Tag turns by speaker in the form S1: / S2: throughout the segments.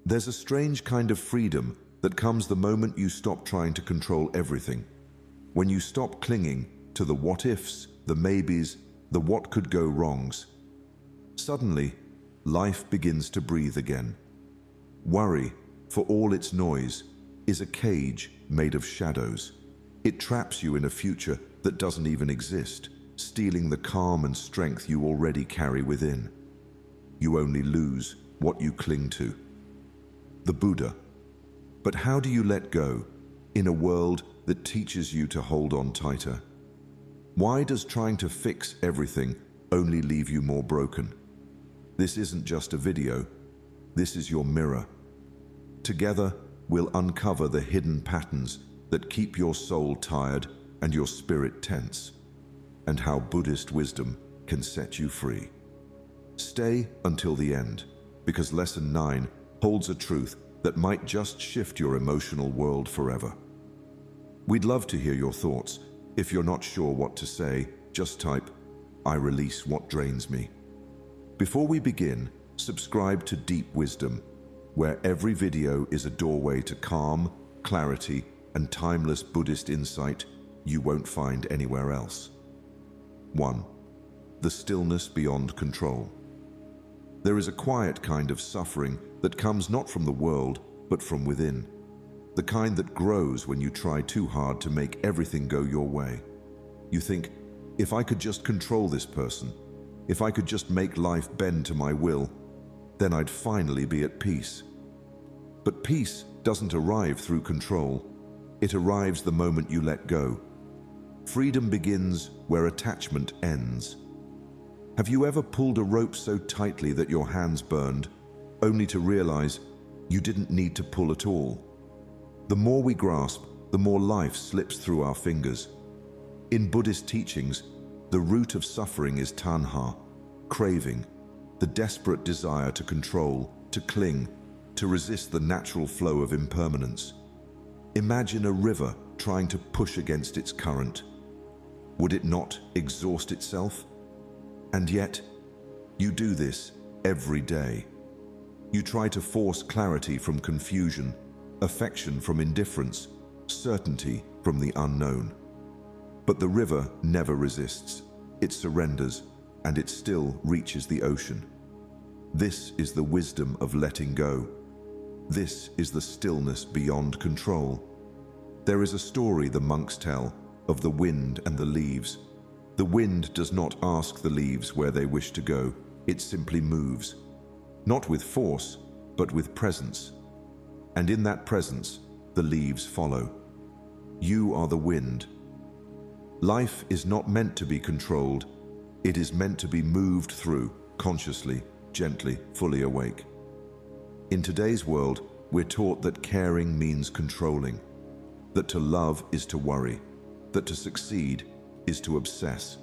S1: There's a strange kind of freedom that comes the moment you stop trying to control everything. When you stop clinging to the what-ifs, the maybes, the what could go wrongs. Suddenly, life begins to breathe again. Worry, for all its noise, is a cage made of shadows. It traps you in a future that doesn't even exist, stealing the calm and strength you already carry within. You only lose what you cling to. The Buddha. But how do you let go in a world that teaches you to hold on tighter? Why does trying to fix everything only leave you more broken? This isn't just a video, this is your mirror. Together, we'll uncover the hidden patterns that keep your soul tired and your spirit tense, and how Buddhist wisdom can set you free. Stay until the end, because Lesson 9 holds a truth that might just shift your emotional world forever. We'd love to hear your thoughts. If you're not sure what to say, just type, "I release what drains me." Before we begin, subscribe to Deep Wisdom, where every video is a doorway to calm, clarity, and timeless Buddhist insight you won't find anywhere else. 1. The stillness beyond control. There is a quiet kind of suffering that comes not from the world, but from within. The kind that grows when you try too hard to make everything go your way. You think, if I could just control this person, if I could just make life bend to my will, then I'd finally be at peace. But peace doesn't arrive through control. It arrives the moment you let go. Freedom begins where attachment ends. Have you ever pulled a rope so tightly that your hands burned, only to realize you didn't need to pull at all? The more we grasp, the more life slips through our fingers. In Buddhist teachings, the root of suffering is tanha, craving, the desperate desire to control, to cling, to resist the natural flow of impermanence. Imagine a river trying to push against its current. Would it not exhaust itself? And yet, you do this every day. You try to force clarity from confusion, affection from indifference, certainty from the unknown. But the river never resists. It surrenders, and it still reaches the ocean. This is the wisdom of letting go. This is the stillness beyond control. There is a story the monks tell of the wind and the leaves. The wind does not ask the leaves where they wish to go. It simply moves, not with force, but with presence. And in that presence, the leaves follow. You are the wind. Life is not meant to be controlled. It is meant to be moved through, consciously, gently, fully awake. In today's world, we're taught that caring means controlling, that to love is to worry, that to succeed is to obsess.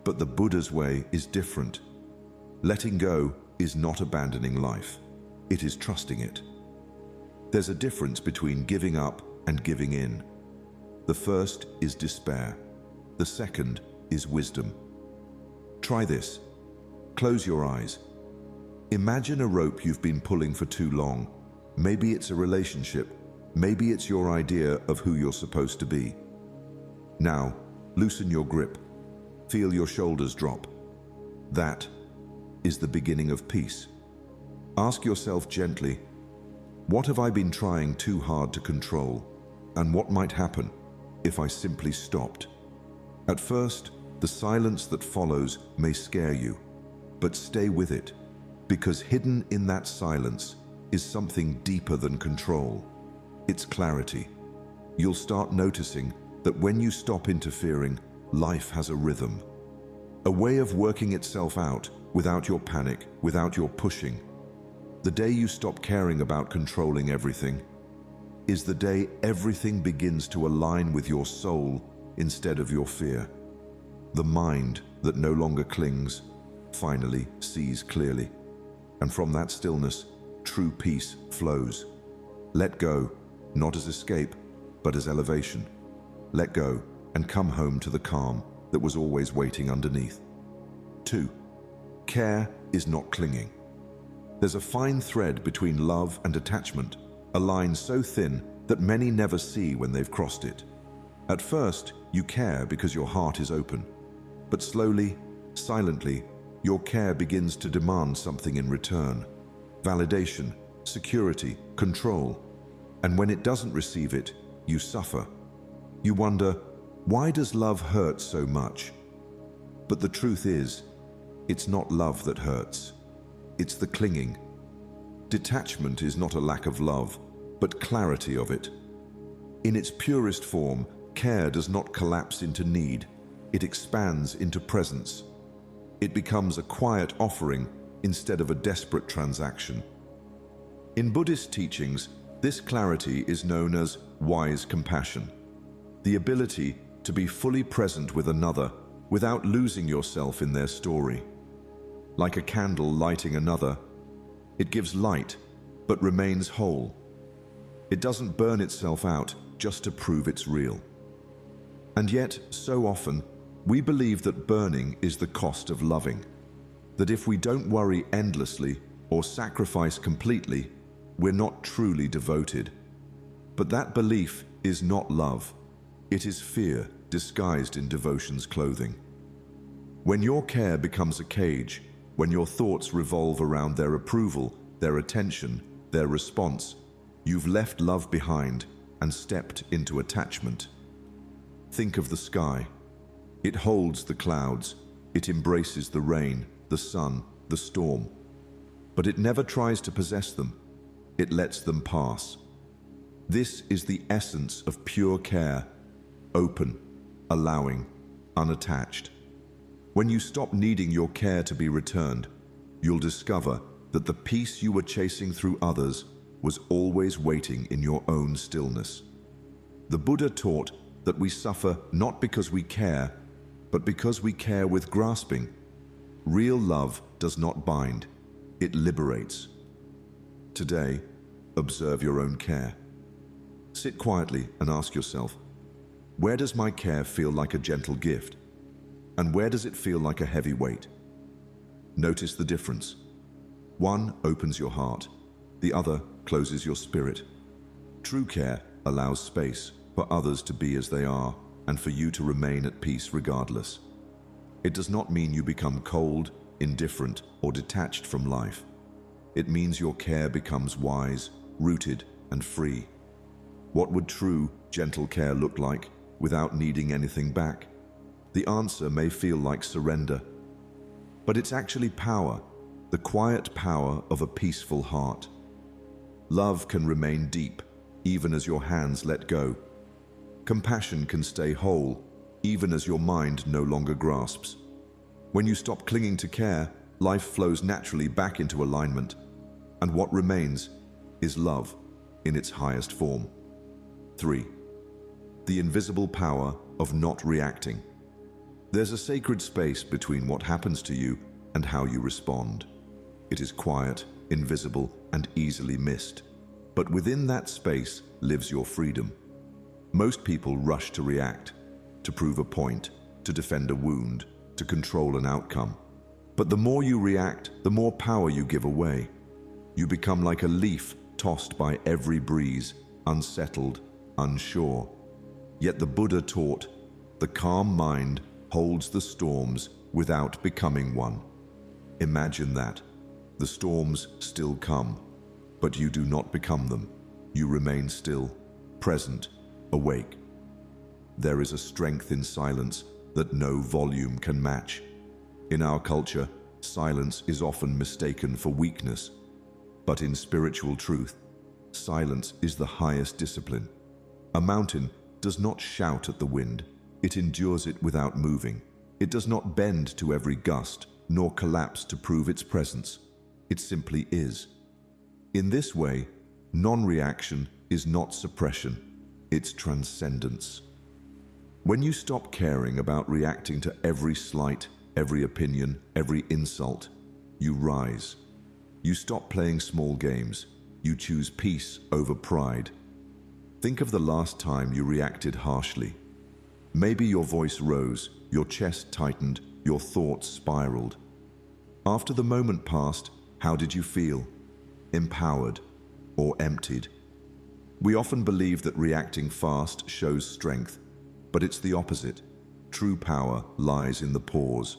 S1: But the Buddha's way is different. Letting go is not abandoning life. It is trusting it. There's a difference between giving up and giving in. The first is despair. The second is wisdom. Try this. Close your eyes. Imagine a rope you've been pulling for too long. Maybe it's a relationship. Maybe it's your idea of who you're supposed to be. Now, loosen your grip. Feel your shoulders drop. That is the beginning of peace. Ask yourself gently, what have I been trying too hard to control? And what might happen if I simply stopped? At first, the silence that follows may scare you, but stay with it, because hidden in that silence is something deeper than control. It's clarity. You'll start noticing that when you stop interfering, life has a rhythm, a way of working itself out without your panic, without your pushing. The day you stop caring about controlling everything is the day everything begins to align with your soul instead of your fear. The mind that no longer clings finally sees clearly, and from that stillness, true peace flows. Let go, not as escape, but as elevation. Let go and come home to the calm that was always waiting underneath. 2. Care is not clinging. There's a fine thread between love and attachment, a line so thin that many never see when they've crossed it. At first, you care because your heart is open. But slowly, silently, your care begins to demand something in return. Validation, security, control. And when it doesn't receive it, you suffer. You wonder, why does love hurt so much? But the truth is, it's not love that hurts. It's the clinging. Detachment is not a lack of love, but clarity of it. In its purest form, care does not collapse into need. It expands into presence. It becomes a quiet offering instead of a desperate transaction. In Buddhist teachings, this clarity is known as wise compassion, the ability to be fully present with another without losing yourself in their story. Like a candle lighting another, it gives light but remains whole. It doesn't burn itself out just to prove it's real. And yet, so often, we believe that burning is the cost of loving, that if we don't worry endlessly or sacrifice completely, we're not truly devoted. But that belief is not love. It is fear disguised in devotion's clothing. When your care becomes a cage, when your thoughts revolve around their approval, their attention, their response, you've left love behind and stepped into attachment. Think of the sky. It holds the clouds. It embraces the rain, the sun, the storm. But it never tries to possess them. It lets them pass. This is the essence of pure care, open, allowing, unattached. When you stop needing your care to be returned, you'll discover that the peace you were chasing through others was always waiting in your own stillness. The Buddha taught that we suffer not because we care, but because we care with grasping. Real love does not bind, it liberates. Today, observe your own care. Sit quietly and ask yourself, where does my care feel like a gentle gift? And where does it feel like a heavy weight? Notice the difference. One opens your heart, the other closes your spirit. True care allows space for others to be as they are and for you to remain at peace regardless. It does not mean you become cold, indifferent, or detached from life. It means your care becomes wise, rooted, and free. What would true, gentle care look like without needing anything back? The answer may feel like surrender, but it's actually power, the quiet power of a peaceful heart. Love can remain deep, even as your hands let go. Compassion can stay whole, even as your mind no longer grasps. When you stop clinging to care, life flows naturally back into alignment, and what remains is love in its highest form. 3. The invisible power of not reacting. There's a sacred space between what happens to you and how you respond. It is quiet, invisible, and easily missed. But within that space lives your freedom. Most people rush to react, to prove a point, to defend a wound, to control an outcome. But the more you react, the more power you give away. You become like a leaf tossed by every breeze, unsettled, unsure. Yet the Buddha taught, the calm mind holds the storms without becoming one. Imagine that. The storms still come, but you do not become them. You remain still, present, awake. There is a strength in silence that no volume can match. In our culture, silence is often mistaken for weakness. But in spiritual truth, silence is the highest discipline. A mountain does not shout at the wind. It endures it without moving. It does not bend to every gust, nor collapse to prove its presence. It simply is. In this way, non-reaction is not suppression, it's transcendence. When you stop caring about reacting to every slight, every opinion, every insult, you rise. You stop playing small games. You choose peace over pride. Think of the last time you reacted harshly. Maybe your voice rose, your chest tightened, your thoughts spiraled. After the moment passed, how did you feel? empowered, or emptied. We often believe that reacting fast shows strength, but it's the opposite. True power lies in the pause,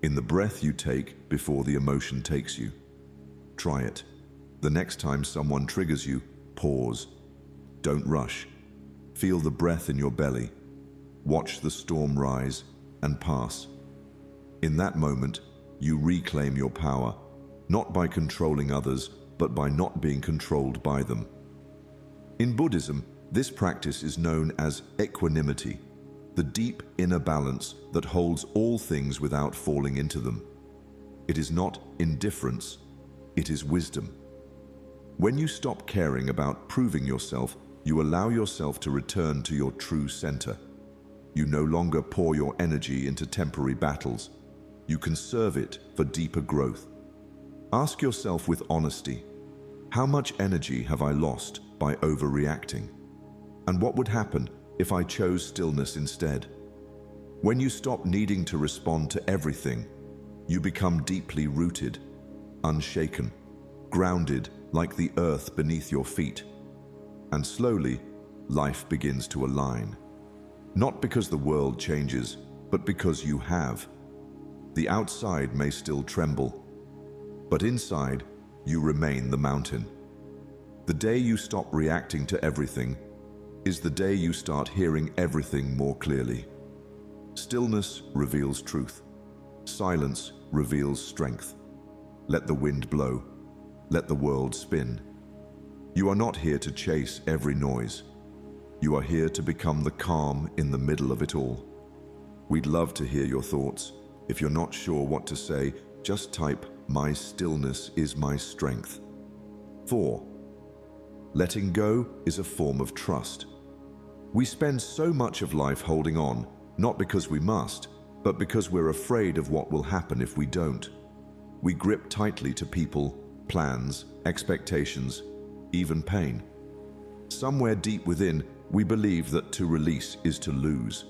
S1: in the breath you take before the emotion takes you. Try it. The next time someone triggers you, pause. Don't rush. Feel the breath in your belly. Watch the storm rise and pass. In that moment, you reclaim your power, not by controlling others, but by not being controlled by them. In Buddhism, this practice is known as equanimity, the deep inner balance that holds all things without falling into them. It is not indifference, it is wisdom. When you stop caring about proving yourself, you allow yourself to return to your true center. You no longer pour your energy into temporary battles. You conserve it for deeper growth. Ask yourself with honesty, how much energy have I lost by overreacting? And what would happen if I chose stillness instead? When you stop needing to respond to everything, you become deeply rooted, unshaken, grounded like the earth beneath your feet. And slowly, life begins to align. Not because the world changes, but because you have. The outside may still tremble, but inside, you remain the mountain. The day you stop reacting to everything is the day you start hearing everything more clearly. Stillness reveals truth. Silence reveals strength. Let the wind blow. Let the world spin. You are not here to chase every noise. You are here to become the calm in the middle of it all. We'd love to hear your thoughts. If you're not sure what to say, just type, "My stillness is my strength." 4. Letting go is a form of trust. We spend so much of life holding on, not because we must, but because we're afraid of what will happen if we don't. We grip tightly to people, plans, expectations, even pain. Somewhere deep within, we believe that to release is to lose,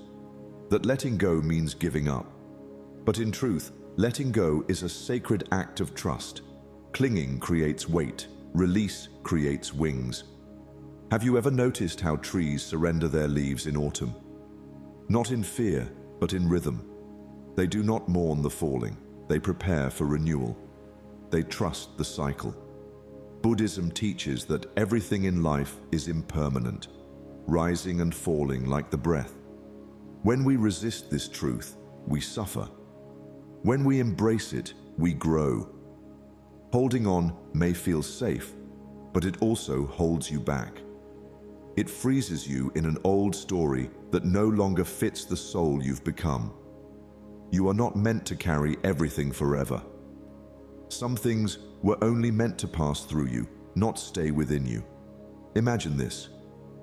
S1: that letting go means giving up. But in truth, letting go is a sacred act of trust. Clinging creates weight, release creates wings. Have you ever noticed how trees surrender their leaves in autumn? Not in fear, but in rhythm. They do not mourn the falling, they prepare for renewal. They trust the cycle. Buddhism teaches that everything in life is impermanent, rising and falling like the breath. When we resist this truth, we suffer. When we embrace it, we grow. Holding on may feel safe, but it also holds you back. It freezes you in an old story that no longer fits the soul you've become. You are not meant to carry everything forever. Some things were only meant to pass through you, not stay within you. Imagine this.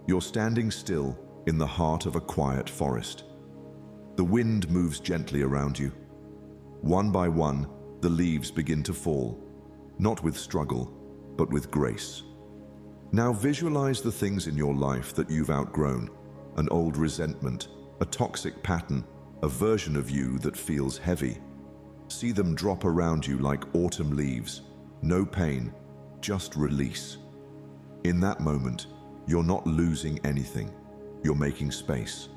S1: You're standing still in the heart of a quiet forest. The wind moves gently around you. One by one, the leaves begin to fall, not with struggle, but with grace. Now visualize the things in your life that you've outgrown, an old resentment, a toxic pattern, a version of you that feels heavy. See them drop around you like autumn leaves. No pain, just release. In that moment, you're not losing anything. You're making space.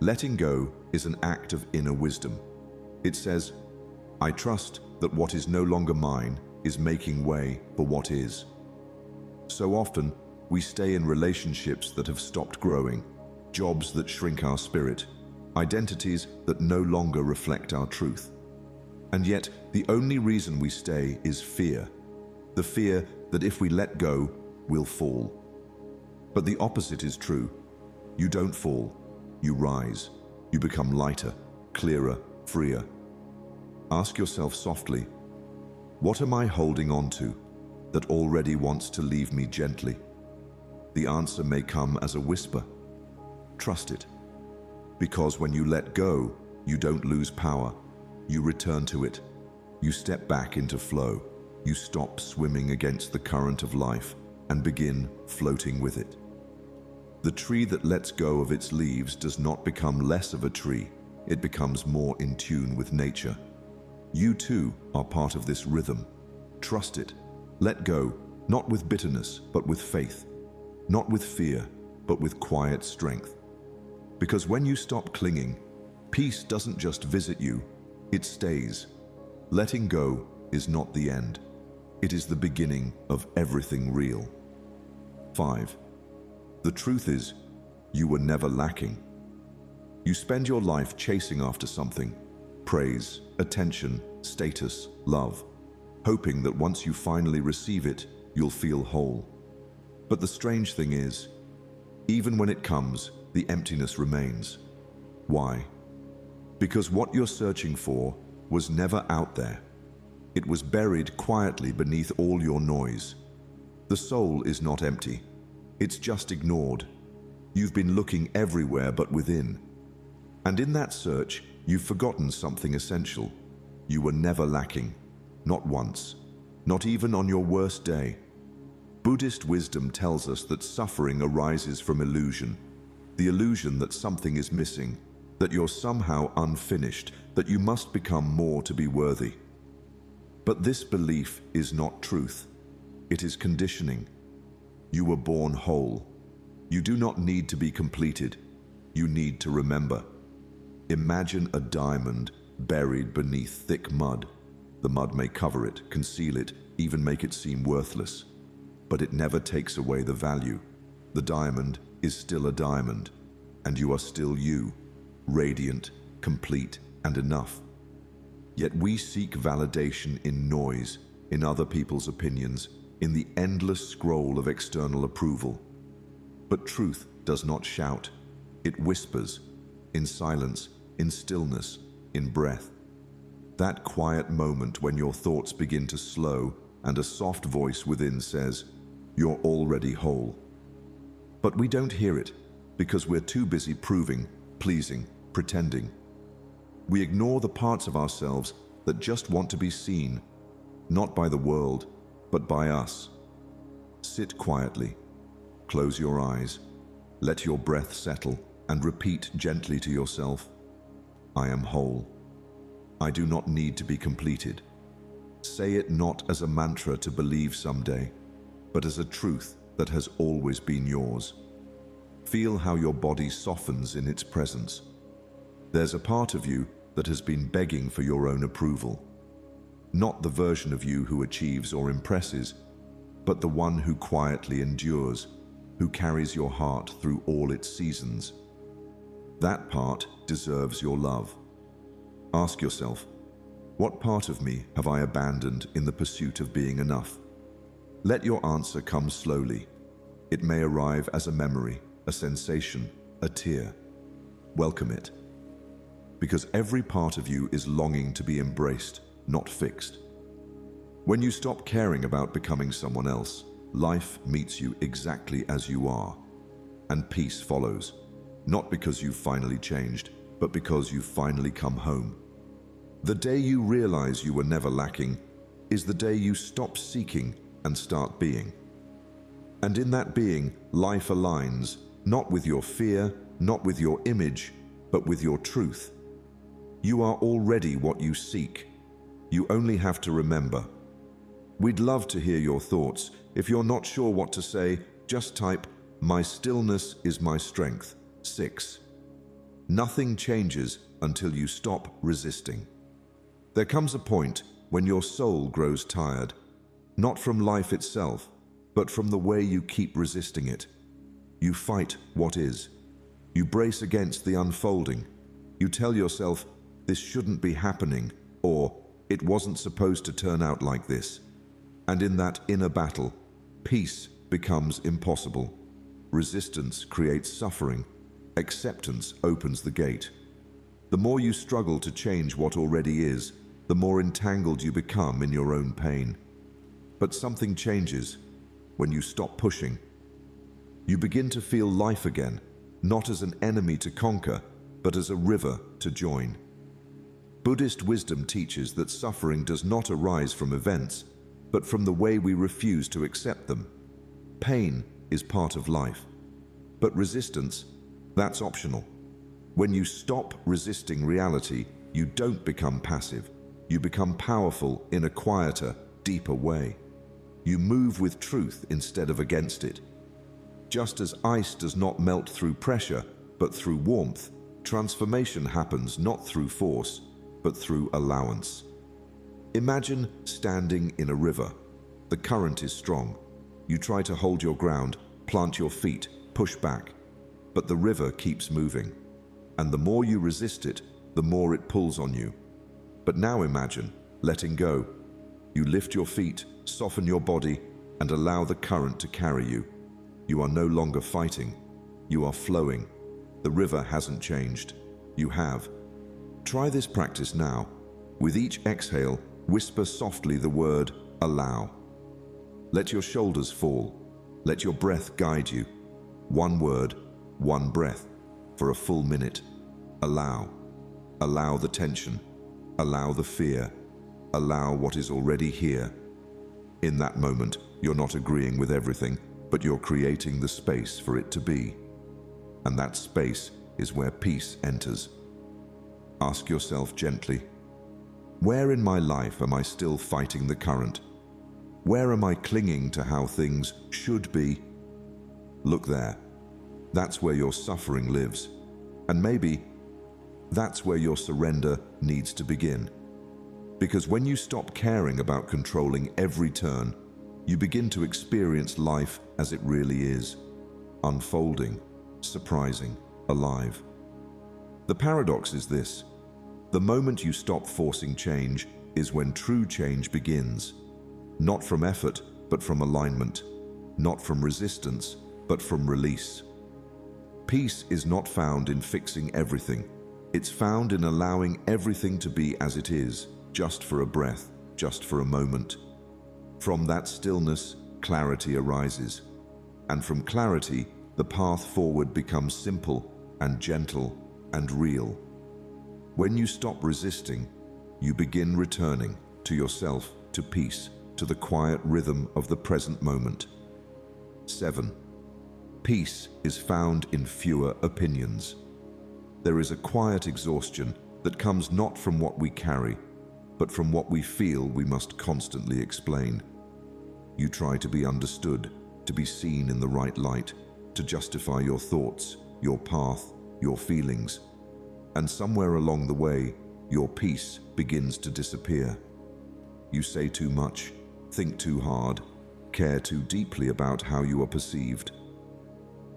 S1: Letting go is an act of inner wisdom. It says, I trust that what is no longer mine is making way for what is. So often, we stay in relationships that have stopped growing, jobs that shrink our spirit, identities that no longer reflect our truth. And yet, the only reason we stay is fear. The fear that if we let go, we'll fall. But the opposite is true. You don't fall. You rise. You become lighter, clearer, freer. Ask yourself softly, what am I holding on to that already wants to leave me gently? The answer may come as a whisper. Trust it. Because when you let go, you don't lose power. You return to it. You step back into flow. You stop swimming against the current of life and begin floating with it. The tree that lets go of its leaves does not become less of a tree. It becomes more in tune with nature. You too are part of this rhythm. Trust it. Let go Not with bitterness, but with faith. Not with fear, but with quiet strength. Because when you stop clinging, peace doesn't just visit you, it stays. Letting go is not the end. It is the beginning of everything real. 5. The truth is, you were never lacking. You spend your life chasing after something: praise, attention, status, love, hoping that once you finally receive it, you'll feel whole. But the strange thing is, even when it comes, the emptiness remains. Why? Because what you're searching for was never out there. It was buried quietly beneath all your noise. The soul is not empty. It's just ignored. You've been looking everywhere but within. And in that search, you've forgotten something essential. You were never lacking. Not once. Not even on your worst day. Buddhist wisdom tells us that suffering arises from illusion. The illusion that something is missing, that you're somehow unfinished, that you must become more to be worthy. But this belief is not truth. It is conditioning. You were born whole. You do not need to be completed. You need to remember. Imagine a diamond buried beneath thick mud. The mud may cover it, conceal it, even make it seem worthless. But it never takes away the value. The diamond is still a diamond, and you are still you, radiant, complete, and enough. Yet we seek validation in noise, in other people's opinions, in the endless scroll of external approval. But truth does not shout. It whispers, in silence, in stillness, in breath. That quiet moment when your thoughts begin to slow and a soft voice within says, "You're already whole." But we don't hear it because we're too busy proving, pleasing, pretending. We ignore the parts of ourselves that just want to be seen, not by the world, but by us. Sit quietly, close your eyes, let your breath settle, and repeat gently to yourself, "I am whole. I do not need to be completed." Say it not as a mantra to believe someday, but as a truth that has always been yours. Feel how your body softens in its presence. There's a part of you that has been begging for your own approval. Not the version of you who achieves or impresses, but the one who quietly endures, who carries your heart through all its seasons. That part deserves your love. Ask yourself, what part of me have I abandoned in the pursuit of being enough? Let your answer come slowly. It may arrive as a memory, a sensation, a tear. Welcome it. Because every part of you is longing to be embraced, not fixed. When you stop caring about becoming someone else, life meets you exactly as you are, and peace follows, not because you've finally changed, but because you've finally come home. The day you realize you were never lacking is the day you stop seeking and start being. And in that being, life aligns, not with your fear, not with your image, but with your truth. You are already what you seek. You only have to remember. We'd love to hear your thoughts. If you're not sure what to say, just type, "My stillness is my strength." 6. Nothing changes until you stop resisting. There comes a point when your soul grows tired, not from life itself, but from the way you keep resisting it. You fight what is. You brace against the unfolding. You tell yourself, "This shouldn't be happening," or "It wasn't supposed to turn out like this." And in that inner battle, peace becomes impossible. Resistance creates suffering. Acceptance opens the gate. The more you struggle to change what already is, the more entangled you become in your own pain. But something changes when you stop pushing. You begin to feel life again, not as an enemy to conquer, but as a river to join. Buddhist wisdom teaches that suffering does not arise from events, but from the way we refuse to accept them. Pain is part of life, but resistance, that's optional. When you stop resisting reality, you don't become passive. You become powerful in a quieter, deeper way. You move with truth instead of against it. Just as ice does not melt through pressure, but through warmth, transformation happens not through force, but through allowance. Imagine standing in a river. The current is strong. You try to hold your ground, plant your feet, push back. But the river keeps moving. And the more you resist it, the more it pulls on you. But now imagine letting go. You lift your feet, soften your body, and allow the current to carry you. You are no longer fighting. You are flowing. The river hasn't changed. You have. Try this practice now. With each exhale, whisper softly the word, allow. Let your shoulders fall. Let your breath guide you. One word, one breath, for a full minute. Allow. Allow the tension. Allow the fear. Allow what is already here. In that moment, you're not agreeing with everything, but you're creating the space for it to be. And that space is where peace enters. Ask yourself gently, where in my life am I still fighting the current? Where am I clinging to how things should be? Look there. That's where your suffering lives. And maybe that's where your surrender needs to begin. Because when you stop caring about controlling every turn, you begin to experience life as it really is, unfolding, surprising, alive. The paradox is this: the moment you stop forcing change is when true change begins. Not from effort, but from alignment. Not from resistance, but from release. Peace is not found in fixing everything. It's found in allowing everything to be as it is, just for a breath, just for a moment. From that stillness, clarity arises. And from clarity, the path forward becomes simple and gentle and real. When you stop resisting, you begin returning to yourself, to peace, to the quiet rhythm of the present moment. 7. Peace is found in fewer opinions. There is a quiet exhaustion that comes not from what we carry, but from what we feel we must constantly explain. You try to be understood, to be seen in the right light, to justify your thoughts, your path, your feelings. And somewhere along the way, your peace begins to disappear. You say too much, think too hard, care too deeply about how you are perceived.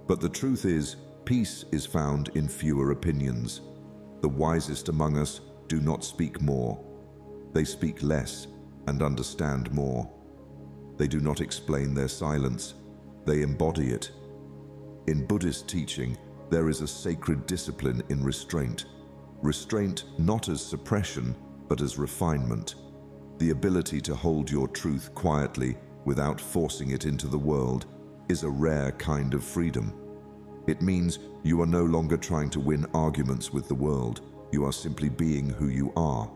S1: But the truth is, peace is found in fewer opinions. The wisest among us do not speak more. They speak less and understand more. They do not explain their silence. They embody it. In Buddhist teaching, there is a sacred discipline in restraint. Restraint not as suppression, but as refinement. The ability to hold your truth quietly without forcing it into the world is a rare kind of freedom. It means you are no longer trying to win arguments with the world. You are simply being who you are.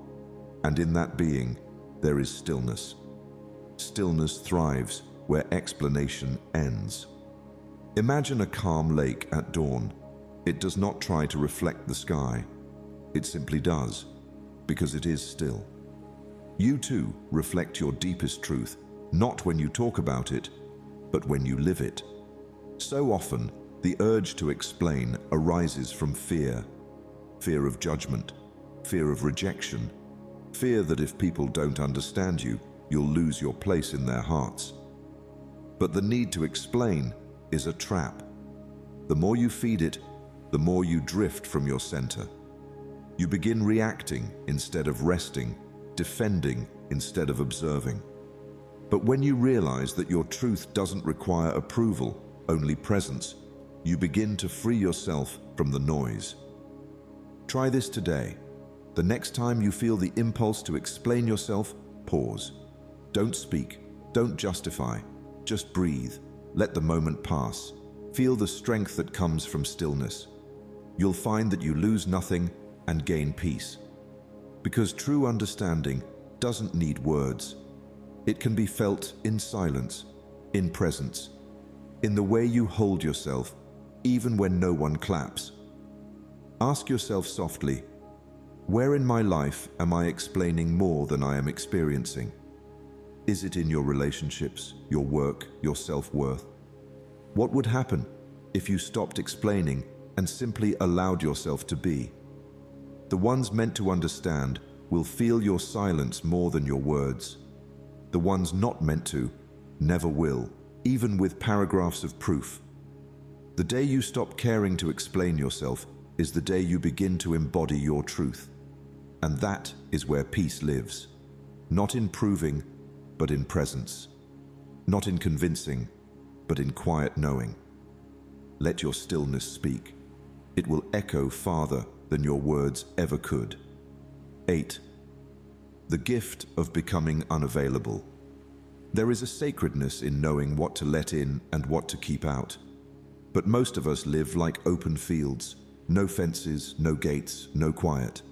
S1: And in that being, there is stillness. Stillness thrives where explanation ends. Imagine a calm lake at dawn. It does not try to reflect the sky. It simply does, because it is still. You too reflect your deepest truth, not when you talk about it, but when you live it. So often, the urge to explain arises from fear. Fear of judgment, fear of rejection, fear that if people don't understand you, you'll lose your place in their hearts. But the need to explain is a trap. The more you feed it, the more you drift from your center. You begin reacting instead of resting, defending instead of observing. But when you realize that your truth doesn't require approval, only presence, you begin to free yourself from the noise. Try this today. The next time you feel the impulse to explain yourself, pause. Don't speak, don't justify, just breathe. Let the moment pass. Feel the strength that comes from stillness. You'll find that you lose nothing and gain peace. Because true understanding doesn't need words. It can be felt in silence, in presence, in the way you hold yourself, even when no one claps. Ask yourself softly, where in my life am I explaining more than I am experiencing? Is it in your relationships, your work, your self-worth? What would happen if you stopped explaining and simply allowed yourself to be? The ones meant to understand will feel your silence more than your words. The ones not meant to never will, even with paragraphs of proof. The day you stop caring to explain yourself is the day you begin to embody your truth. And that is where peace lives. Not in proving, but in presence. Not in convincing, but in quiet knowing. Let your stillness speak. It will echo farther than your words ever could. 8. The gift of becoming unavailable. There is a sacredness in knowing what to let in and what to keep out. But most of us live like open fields. No fences, no gates, no quiet.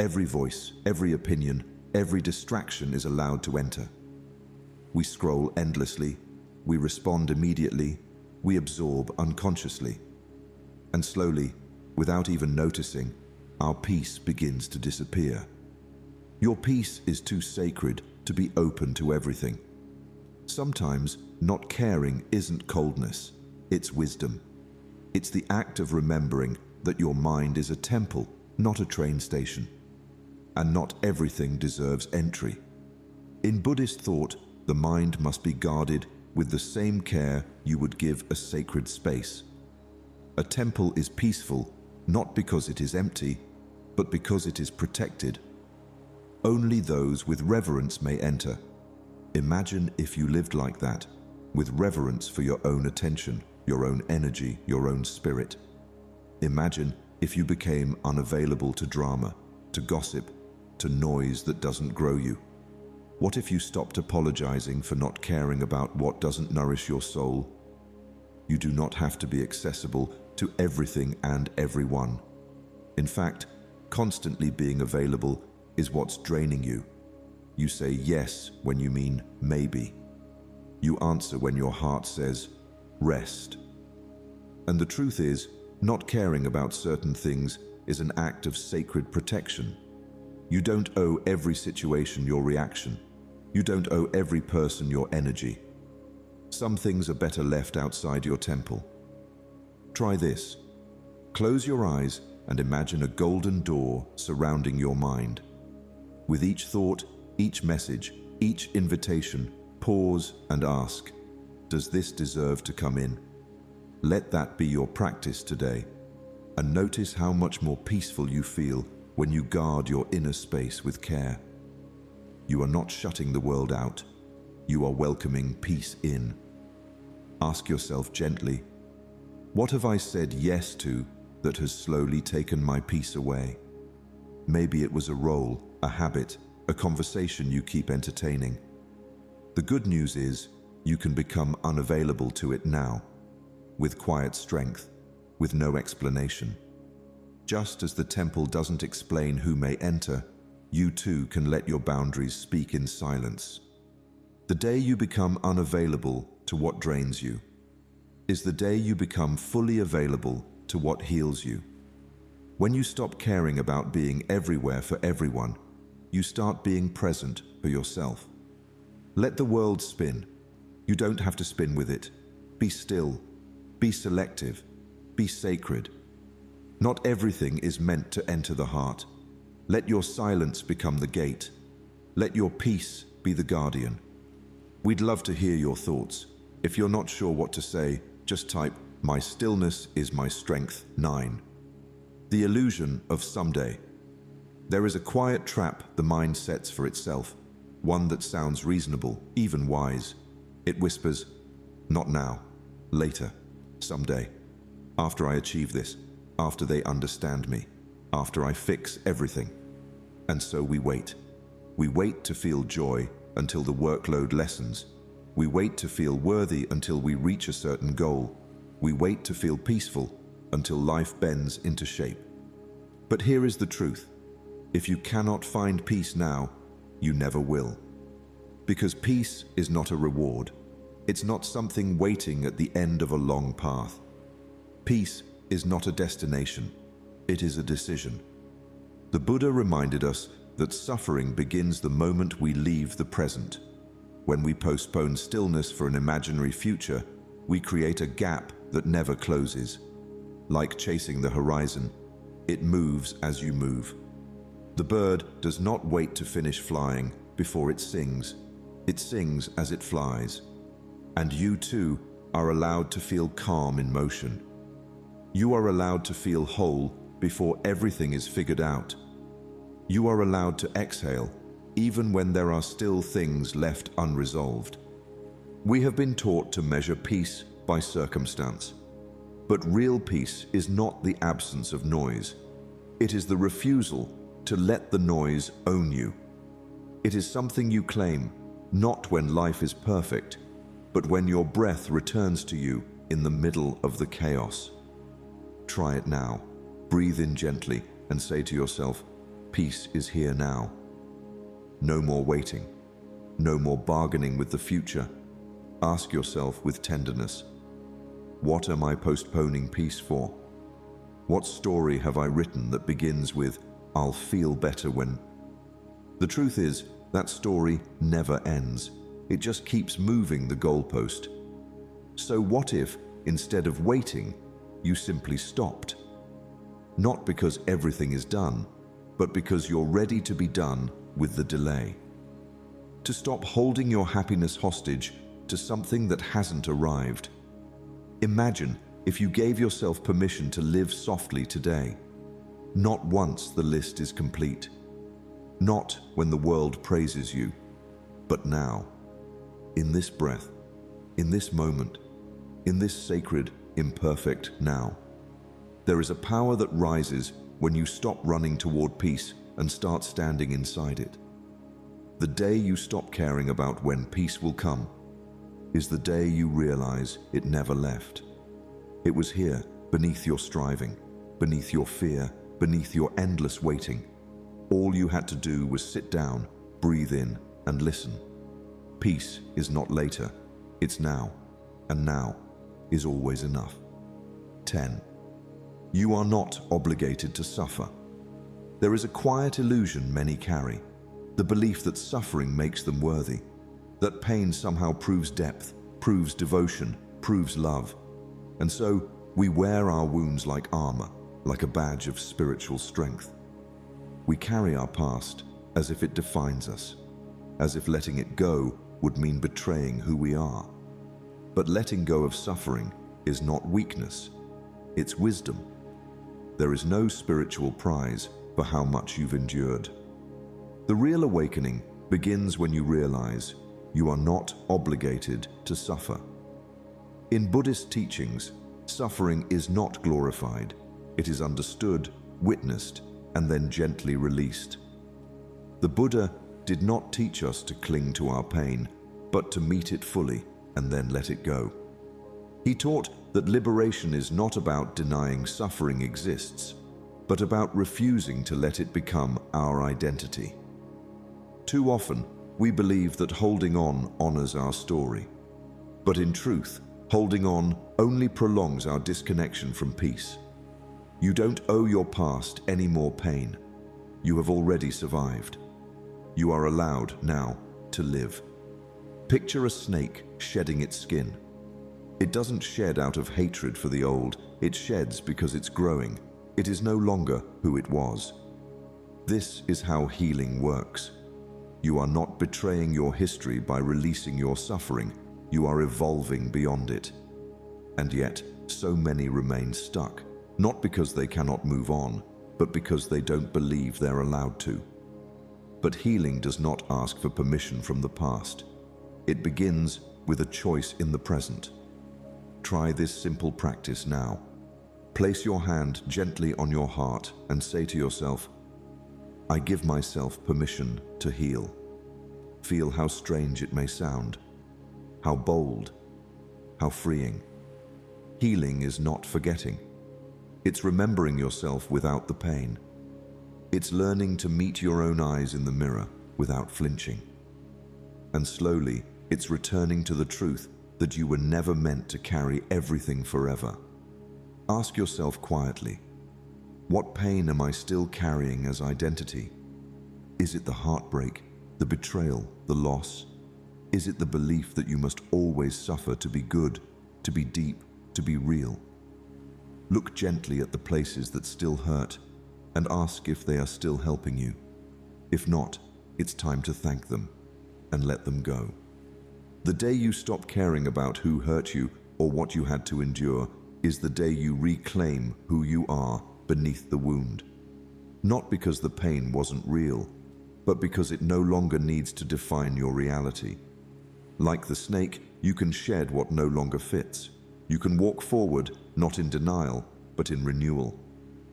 S1: Every voice, every opinion, every distraction is allowed to enter. We scroll endlessly, we respond immediately, we absorb unconsciously. And slowly, without even noticing, our peace begins to disappear. Your peace is too sacred to be open to everything. Sometimes not caring isn't coldness, it's wisdom. It's the act of remembering that your mind is a temple, not a train station. And not everything deserves entry. In Buddhist thought, the mind must be guarded with the same care you would give a sacred space. A temple is peaceful, not because it is empty, but because it is protected. Only those with reverence may enter. Imagine if you lived like that, with reverence for your own attention, your own energy, your own spirit. Imagine if you became unavailable to drama, to gossip, to noise that doesn't grow you. What if you stopped apologizing for not caring about what doesn't nourish your soul? You do not have to be accessible to everything and everyone. In fact, constantly being available is what's draining you. You say yes when you mean maybe. You answer when your heart says rest. And the truth is, not caring about certain things is an act of sacred protection. You don't owe every situation your reaction. You don't owe every person your energy. Some things are better left outside your temple. Try this. Close your eyes and imagine a golden door surrounding your mind. With each thought, each message, each invitation, pause and ask, does this deserve to come in? Let that be your practice today, and notice how much more peaceful you feel when you guard your inner space with care. You are not shutting the world out. You are welcoming peace in. Ask yourself gently, what have I said yes to that has slowly taken my peace away? Maybe it was a role, a habit, a conversation you keep entertaining. The good news is, you can become unavailable to it now, with quiet strength, with no explanation. Just as the temple doesn't explain who may enter, you too can let your boundaries speak in silence. The day you become unavailable to what drains you is the day you become fully available to what heals you. When you stop caring about being everywhere for everyone, you start being present for yourself. Let the world spin. You don't have to spin with it. Be still. Be selective. Be sacred. Not everything is meant to enter the heart. Let your silence become the gate. Let your peace be the guardian. We'd love to hear your thoughts. If you're not sure what to say, just type, "My stillness is my strength." 9. The illusion of someday. There is a quiet trap the mind sets for itself, one that sounds reasonable, even wise. It whispers, not now, later, someday, after I achieve this, after they understand me, after I fix everything. And so we wait. We wait to feel joy until the workload lessens. We wait to feel worthy until we reach a certain goal. We wait to feel peaceful until life bends into shape. But here is the truth. If you cannot find peace now, you never will. Because peace is not a reward. It's not something waiting at the end of a long path. Peace is not a destination. It is a decision. The Buddha reminded us that suffering begins the moment we leave the present. When we postpone stillness for an imaginary future, we create a gap that never closes. Like chasing the horizon, it moves as you move. The bird does not wait to finish flying before it sings. It sings as it flies. And you too are allowed to feel calm in motion. You are allowed to feel whole before everything is figured out. You are allowed to exhale even when there are still things left unresolved. We have been taught to measure peace by circumstance. But real peace is not the absence of noise. It is the refusal to let the noise own you. It is something you claim, not when life is perfect, but when your breath returns to you in the middle of the chaos. Try it now. Breathe in gently and say to yourself, peace is here now. No more waiting. No more bargaining with the future. Ask yourself with tenderness, what am I postponing peace for? What story have I written that begins with, I'll feel better when... The truth is, that story never ends. It just keeps moving the goalpost. So what if, instead of waiting, you simply stopped? Not because everything is done, but because you're ready to be done with the delay. To stop holding your happiness hostage to something that hasn't arrived. Imagine if you gave yourself permission to live softly today. Not once the list is complete. Not when the world praises you, but now. In this breath, in this moment, in this sacred, imperfect now. There is a power that rises when you stop running toward peace and start standing inside it. The day you stop caring about when peace will come is the day you realize it never left. It was here, beneath your striving, beneath your fear, beneath your endless waiting. All you had to do was sit down, breathe in, and listen. Peace is not later, it's now, and now is always enough. 10. You are not obligated to suffer. There is a quiet illusion many carry, the belief that suffering makes them worthy, that pain somehow proves depth, proves devotion, proves love. And so we wear our wounds like armor, like a badge of spiritual strength. We carry our past as if it defines us, as if letting it go would mean betraying who we are. But letting go of suffering is not weakness, it's wisdom. There is no spiritual prize for how much you've endured. The real awakening begins when you realize you are not obligated to suffer. In Buddhist teachings, suffering is not glorified. It is understood, witnessed, and then gently released. The Buddha did not teach us to cling to our pain, but to meet it fully and then let it go. He taught that liberation is not about denying suffering exists, but about refusing to let it become our identity. Too often, we believe that holding on honors our story. But in truth, holding on only prolongs our disconnection from peace. You don't owe your past any more pain. You have already survived. You are allowed now to live. Picture a snake shedding its skin. It doesn't shed out of hatred for the old. It sheds because it's growing. It is no longer who it was. This is how healing works. You are not betraying your history by releasing your suffering. You are evolving beyond it. And yet, so many remain stuck, not because they cannot move on, but because they don't believe they're allowed to. But healing does not ask for permission from the past. It begins with a choice in the present. Try this simple practice now. Place your hand gently on your heart and say to yourself, I give myself permission to heal. Feel how strange it may sound, how bold, how freeing. Healing is not forgetting. It's remembering yourself without the pain. It's learning to meet your own eyes in the mirror without flinching. And slowly, it's returning to the truth that you were never meant to carry everything forever. Ask yourself quietly, what pain am I still carrying as identity? Is it the heartbreak, the betrayal, the loss? Is it the belief that you must always suffer to be good, to be deep, to be real? Look gently at the places that still hurt and ask if they are still helping you. If not, it's time to thank them and let them go. The day you stop caring about who hurt you or what you had to endure is the day you reclaim who you are beneath the wound. Not because the pain wasn't real, but because it no longer needs to define your reality. Like the snake, you can shed what no longer fits. You can walk forward, not in denial, but in renewal.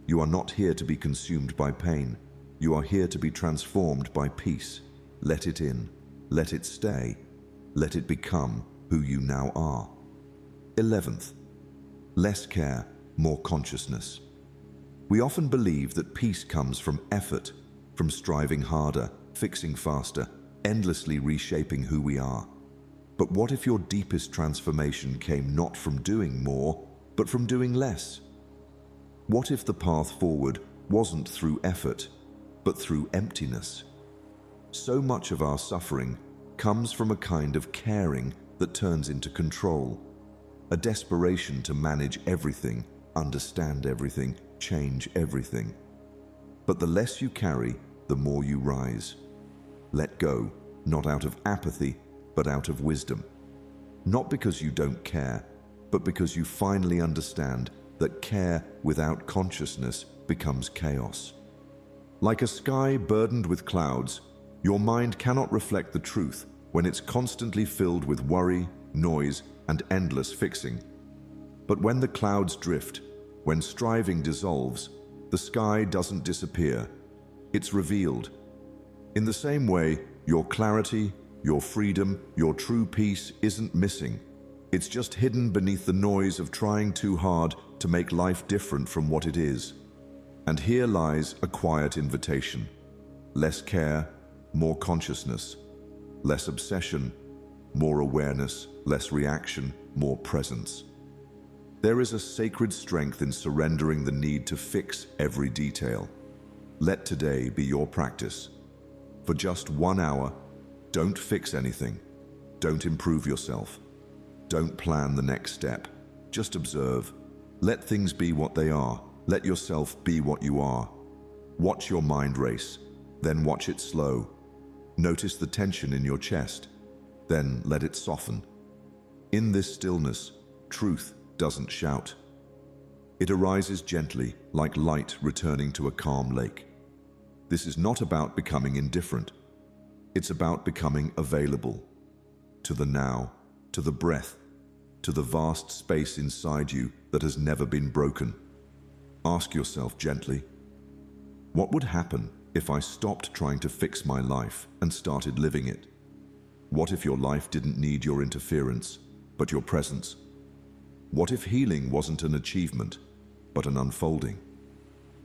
S1: You are not here to be consumed by pain. You are here to be transformed by peace. Let it in. Let it stay. Let it become who you now are. 11th, less care, more consciousness. We often believe that peace comes from effort, from striving harder, fixing faster, endlessly reshaping who we are. But what if your deepest transformation came not from doing more, but from doing less? What if the path forward wasn't through effort, but through emptiness? So much of our suffering comes from a kind of caring that turns into control, a desperation to manage everything, understand everything, change everything. But the less you carry, the more you rise. Let go, not out of apathy, but out of wisdom. Not because you don't care, but because you finally understand that care without consciousness becomes chaos. Like a sky burdened with clouds, your mind cannot reflect the truth when it's constantly filled with worry, noise, and endless fixing. But when the clouds drift, when striving dissolves, the sky doesn't disappear. It's revealed. In the same way, your clarity, your freedom, your true peace isn't missing. It's just hidden beneath the noise of trying too hard to make life different from what it is. And here lies a quiet invitation. Less care, more consciousness. Less obsession, more awareness. Less reaction, more presence. There is a sacred strength in surrendering the need to fix every detail. Let today be your practice. For just 1 hour, don't fix anything. Don't improve yourself. Don't plan the next step. Just observe. Let things be what they are. Let yourself be what you are. Watch your mind race, then watch it slow. Notice the tension in your chest, then let it soften. In this stillness, truth doesn't shout. It arises gently, like light returning to a calm lake. This is not about becoming indifferent. It's about becoming available to the now, to the breath, to the vast space inside you that has never been broken. Ask yourself gently, what would happen if I stopped trying to fix my life and started living it? What if your life didn't need your interference, but your presence? What if healing wasn't an achievement, but an unfolding?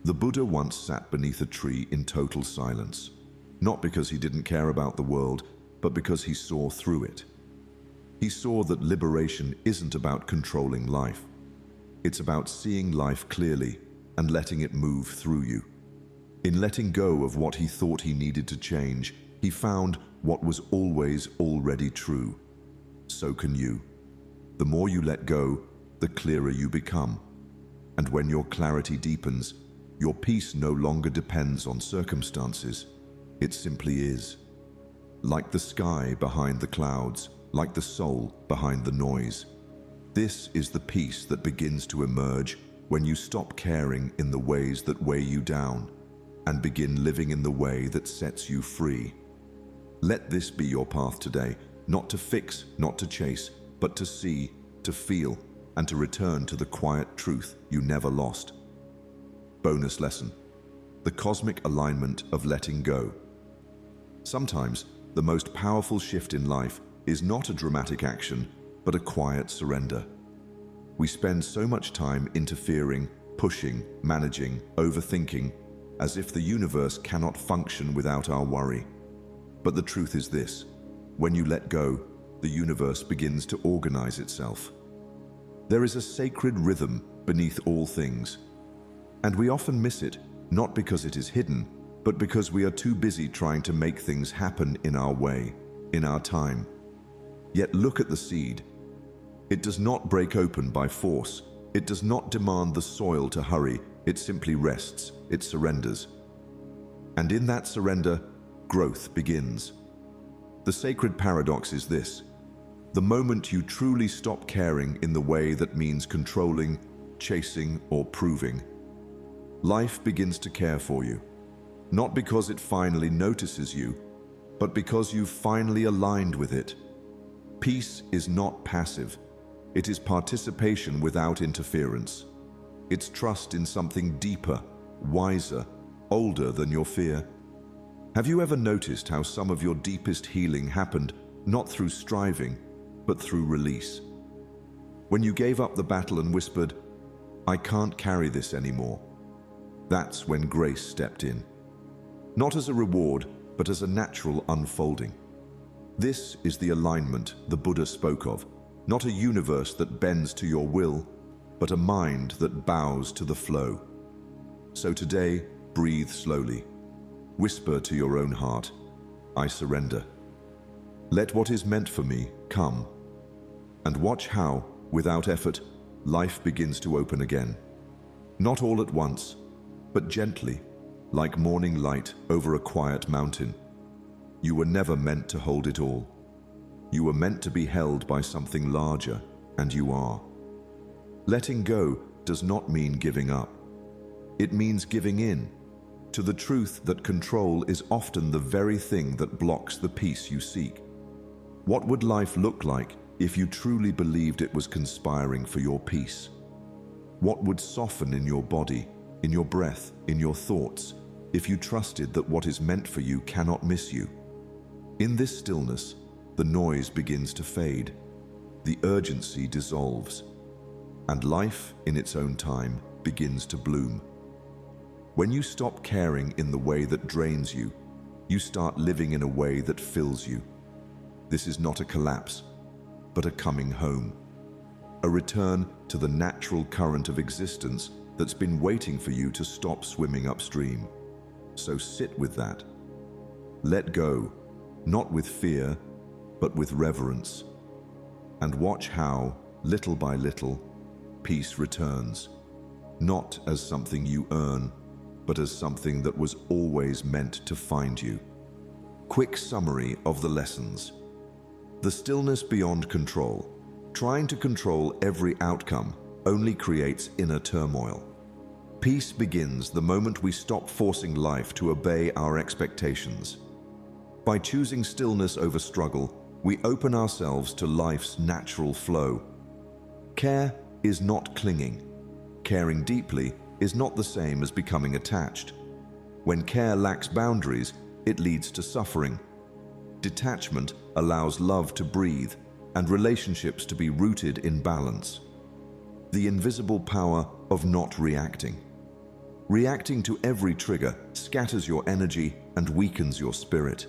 S1: The Buddha once sat beneath a tree in total silence, not because he didn't care about the world, but because he saw through it. He saw that liberation isn't about controlling life. It's about seeing life clearly and letting it move through you. In letting go of what he thought he needed to change, he found what was always already true. So can you. The more you let go, the clearer you become. And when your clarity deepens, your peace no longer depends on circumstances. It simply is. Like the sky behind the clouds, like the soul behind the noise. This is the peace that begins to emerge when you stop caring in the ways that weigh you down and begin living in the way that sets you free. Let this be your path today, not to fix, not to chase, but to see, to feel, and to return to the quiet truth you never lost. Bonus lesson: the cosmic alignment of letting go. Sometimes, the most powerful shift in life is not a dramatic action, but a quiet surrender. We spend so much time interfering, pushing, managing, overthinking, as if the universe cannot function without our worry. But the truth is this: when you let go, the universe begins to organize itself. There is a sacred rhythm beneath all things, and we often miss it, not because it is hidden, but because we are too busy trying to make things happen in our way, in our time. Yet look at the seed. It does not break open by force. It does not demand the soil to hurry. It simply rests. It surrenders. And in that surrender, growth begins. The sacred paradox is this: the moment you truly stop caring in the way that means controlling, chasing, or proving, life begins to care for you. Not because it finally notices you, but because you've finally aligned with it. Peace is not passive. It is participation without interference. It's trust in something deeper, wiser, older than your fear. Have you ever noticed how some of your deepest healing happened not through striving, but through release? When you gave up the battle and whispered, "I can't carry this anymore," that's when grace stepped in. Not as a reward, but as a natural unfolding. This is the alignment the Buddha spoke of, not a universe that bends to your will, but a mind that bows to the flow. So today, breathe slowly. Whisper to your own heart, "I surrender. Let what is meant for me come." And watch how, without effort, life begins to open again. Not all at once, but gently, like morning light over a quiet mountain. You were never meant to hold it all. You were meant to be held by something larger, and you are. Letting go does not mean giving up. It means giving in to the truth that control is often the very thing that blocks the peace you seek. What would life look like if you truly believed it was conspiring for your peace? What would soften in your body, in your breath, in your thoughts, if you trusted that what is meant for you cannot miss you? In this stillness, the noise begins to fade, the urgency dissolves, and life in its own time begins to bloom. When you stop caring in the way that drains you, you start living in a way that fills you. This is not a collapse, but a coming home, a return to the natural current of existence that's been waiting for you to stop swimming upstream. So sit with that. Let go, not with fear, but with reverence. And watch how, little by little, peace returns, not as something you earn, but as something that was always meant to find you. Quick summary of the lessons. The stillness beyond control. Trying to control every outcome only creates inner turmoil. Peace begins the moment we stop forcing life to obey our expectations. By choosing stillness over struggle, we open ourselves to life's natural flow. Care is not clinging. Caring deeply is not the same as becoming attached. When care lacks boundaries, it leads to suffering. Detachment allows love to breathe and relationships to be rooted in balance. The invisible power of not reacting. Reacting to every trigger scatters your energy and weakens your spirit.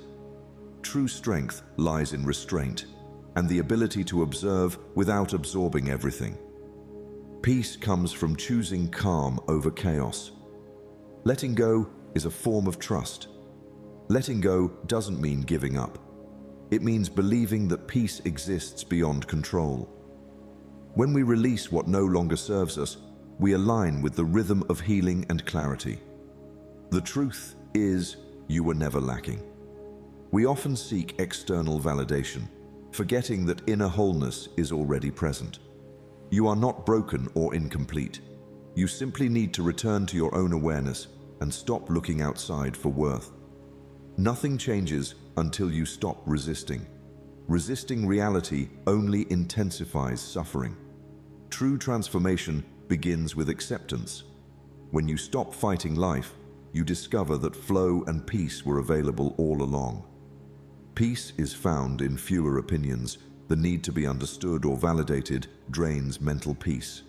S1: True strength lies in restraint and the ability to observe without absorbing everything. Peace comes from choosing calm over chaos. Letting go is a form of trust. Letting go doesn't mean giving up. It means believing that peace exists beyond control. When we release what no longer serves us, we align with the rhythm of healing and clarity. The truth is, you were never lacking. We often seek external validation, forgetting that inner wholeness is already present. You are not broken or incomplete. You simply need to return to your own awareness and stop looking outside for worth. Nothing changes until you stop resisting. Resisting reality only intensifies suffering. True transformation begins with acceptance. When you stop fighting life, you discover that flow and peace were available all along. Peace is found in fewer opinions. The need to be understood or validated drains mental peace.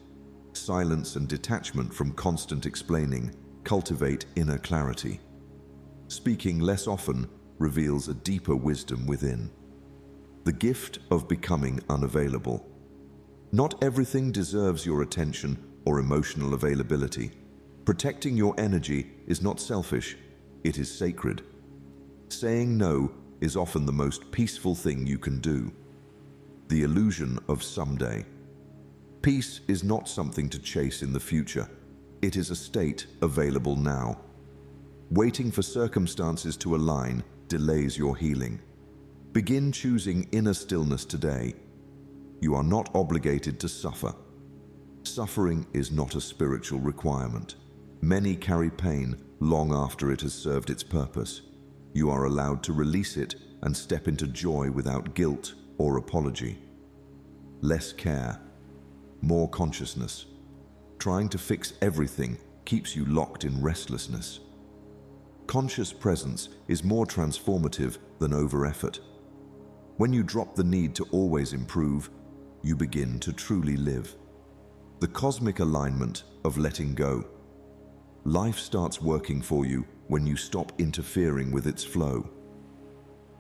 S1: Silence and detachment from constant explaining cultivate inner clarity. Speaking less often reveals a deeper wisdom within. The gift of becoming unavailable. Not everything deserves your attention or emotional availability. Protecting your energy is not selfish, it is sacred. Saying no is often the most peaceful thing you can do. the illusion of someday. Peace is not something to chase in the future. It is a state available now. Waiting for circumstances to align delays your healing. Begin choosing inner stillness today. You are not obligated to suffer. Suffering is not a spiritual requirement. Many carry pain long after it has served its purpose. You are allowed to release it and step into joy without guilt or apology. Less care, more consciousness. Trying to fix everything keeps you locked in restlessness. Conscious presence is more transformative than over-effort. When you drop the need to always improve, you begin to truly live. The cosmic alignment of letting go. Life starts working for you when you stop interfering with its flow.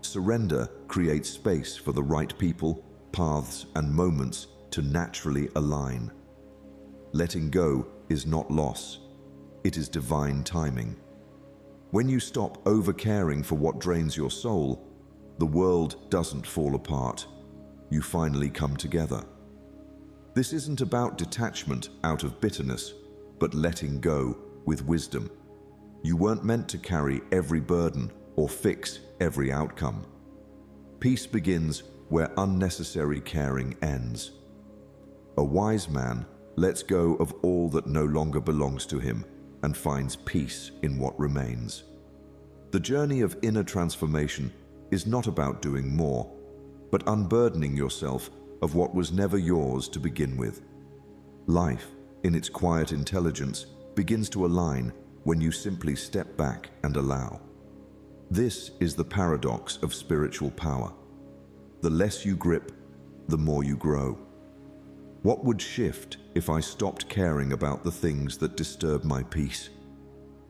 S1: Surrender creates space for the right people, paths, and moments to naturally align. Letting go is not loss. It is divine timing. When you stop over-caring for what drains your soul, the world doesn't fall apart. You finally come together. This isn't about detachment out of bitterness, but letting go with wisdom. You weren't meant to carry every burden or fix every outcome. Peace begins where unnecessary caring ends. A wise man lets go of all that no longer belongs to him and finds peace in what remains. The journey of inner transformation is not about doing more, but unburdening yourself of what was never yours to begin with. Life, in its quiet intelligence, begins to align when you simply step back and allow. This is the paradox of spiritual power. The less you grip, the more you grow. What would shift if I stopped caring about the things that disturb my peace?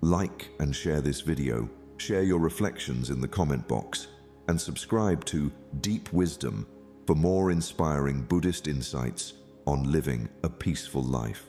S1: Like and share this video, share your reflections in the comment box, and subscribe to Deep Wisdom for more inspiring Buddhist insights on living a peaceful life.